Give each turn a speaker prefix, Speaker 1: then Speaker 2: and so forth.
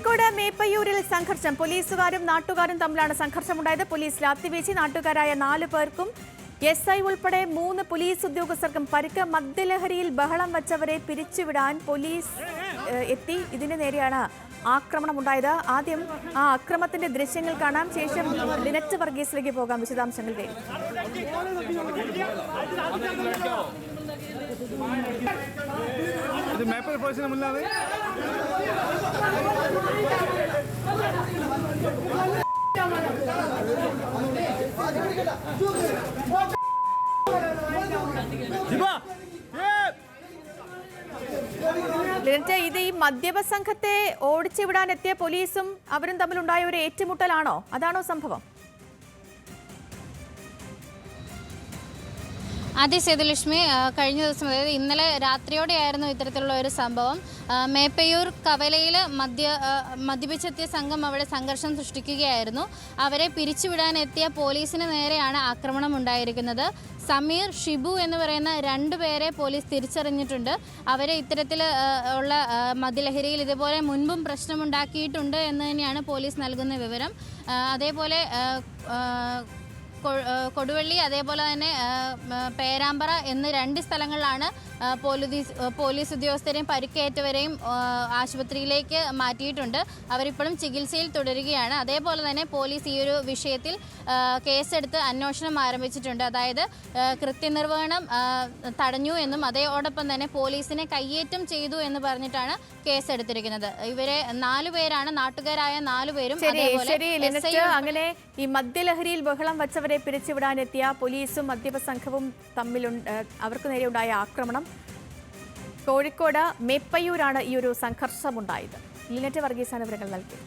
Speaker 1: കോഴിക്കോട് മേപ്പയ്യൂരിൽ സംഘർഷം. പോലീസുകാരും നാട്ടുകാരും തമ്മിലാണ് സംഘർഷമുണ്ടായത്. പോലീസ് ലാത്തിവീശി. നാട്ടുകാരായ 4 പേർക്കും SI ഉൾപ്പെടെ 3 പോലീസ് ഉദ്യോഗസ്ഥർക്കും പരിക്ക്. മദ്യലഹരിയിൽ ബഹളം വച്ചവരെ പിരിച്ചുവിടാൻ പോലീസ് എത്തി. ഇതിന് നേരെയാണ് ആക്രമണമുണ്ടായത്. ആദ്യം ആ അക്രമത്തിന്റെ ദൃശ്യങ്ങൾ കാണാം, ശേഷം ലിനറ്റ് വർഗീസിലേക്ക് പോകാം വിശദാംശങ്ങൾ തേടി. ഇത് ഈ മദ്യപ സംഘത്തെ ഓടിച്ചുവിടാൻ എത്തിയ പോലീസും അവരും തമ്മിലുണ്ടായ ഒരു ഏറ്റുമുട്ടലാണോ? അതാണോ സംഭവം?
Speaker 2: അതെ സേതുലക്ഷ്മി, കഴിഞ്ഞ ദിവസം അതായത് ഇന്നലെ രാത്രിയോടെയായിരുന്നു ഇത്തരത്തിലുള്ള ഒരു സംഭവം. മേപ്പയ്യൂർ കവലയിൽ മദ്യപിച്ചെത്തിയ സംഘം അവിടെ സംഘർഷം സൃഷ്ടിക്കുകയായിരുന്നു. അവരെ പിരിച്ചുവിടാനെത്തിയ പോലീസിന് നേരെയാണ് ആക്രമണം ഉണ്ടായിരിക്കുന്നത്. സമീർ, ഷിബു എന്ന് പറയുന്ന 2 പേരെ പോലീസ് തിരിച്ചറിഞ്ഞിട്ടുണ്ട്. അവരെ ഇത്തരത്തിൽ ഉള്ള മദ്യലഹരിയിൽ ഇതുപോലെ മുൻപും പ്രശ്നമുണ്ടാക്കിയിട്ടുണ്ട് എന്ന് തന്നെയാണ് പോലീസ് നൽകുന്ന വിവരം. അതേപോലെ കൊടുവള്ളി അതേപോലെ തന്നെ പേരാമ്പ്ര എന്നീ 2 സ്ഥലങ്ങളിലാണ് പോലീസ് ഉദ്യോഗസ്ഥരെയും പരിക്കേറ്റവരെയും ആശുപത്രിയിലേക്ക് മാറ്റിയിട്ടുണ്ട്. അവരിപ്പോഴും ചികിത്സയിൽ തുടരുകയാണ്. അതേപോലെ തന്നെ പോലീസ് ഈ ഒരു വിഷയത്തിൽ കേസെടുത്ത് അന്വേഷണം ആരംഭിച്ചിട്ടുണ്ട്. അതായത് കൃത്യനിർവഹണം തടഞ്ഞു എന്നും അതോടൊപ്പം തന്നെ പോലീസിനെ കയ്യേറ്റം ചെയ്തു എന്ന് പറഞ്ഞിട്ടാണ് കേസെടുത്തിരിക്കുന്നത്. ഇവരെ 4 പേരാണ്, നാട്ടുകാരായ 4 പേരും.
Speaker 1: അങ്ങനെ ഈ മദ്യലഹരിയിൽ ബഹളം വച്ചവരെ പിരിച്ചുവിടാനെത്തിയ പോലീസും മദ്യപ സംഘവും അവർക്ക് നേരെ ഉണ്ടായ ആക്രമണം. കോഴിക്കോട് മേപ്പയ്യൂരാണ് ഈ ഒരു സംഘർഷമുണ്ടായത്. ലിനറ്റ് വർഗീസാണ് വിവരങ്ങൾ നൽകിയത്.